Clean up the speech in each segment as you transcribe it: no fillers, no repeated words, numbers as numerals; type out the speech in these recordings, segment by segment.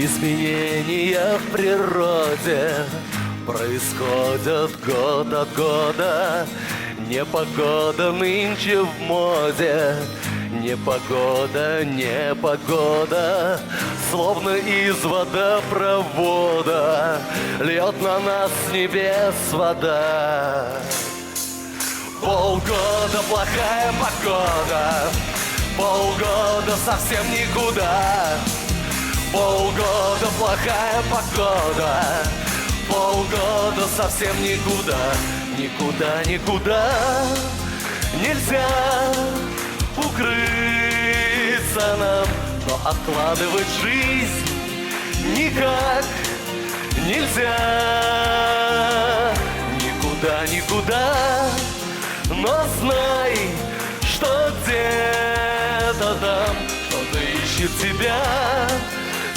Изменения в природе происходят год от года. Непогода нынче в моде, непогода, непогода, словно из водопровода льет на нас с небес вода. Полгода плохая погода, полгода совсем никуда. Полгода плохая погода, полгода совсем никуда. Никуда, никуда нельзя укрыться нам, но откладывать жизнь никак нельзя. Никуда, никуда, но знай, что где-то там кто-то ищет тебя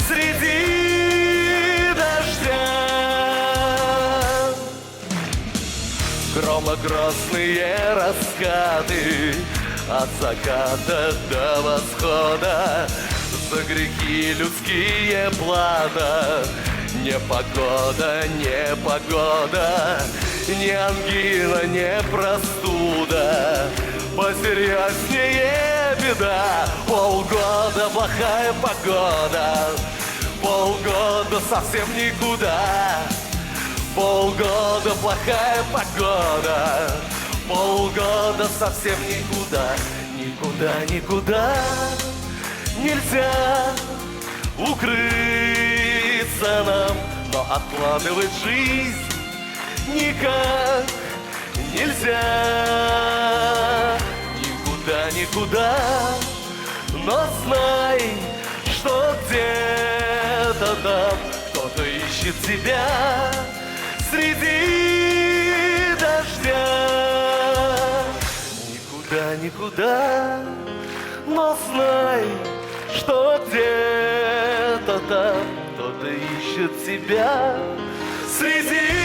среди дождя. Громогрозные раскаты от заката до восхода, за грехи людские плата. Непогода, непогода, не ангина, не простуда, посерьезнее беда. Полгода плохая погода, полгода совсем никуда. Полгода плохая погода, полгода совсем никуда. Никуда, никуда нельзя укрыться нам, но откладывать жизнь никак нельзя. Никуда, никуда, но знай, что где-то там кто-то ищет тебя среди дождя. Никуда, никуда, но знай, что где-то там кто-то ищет тебя среди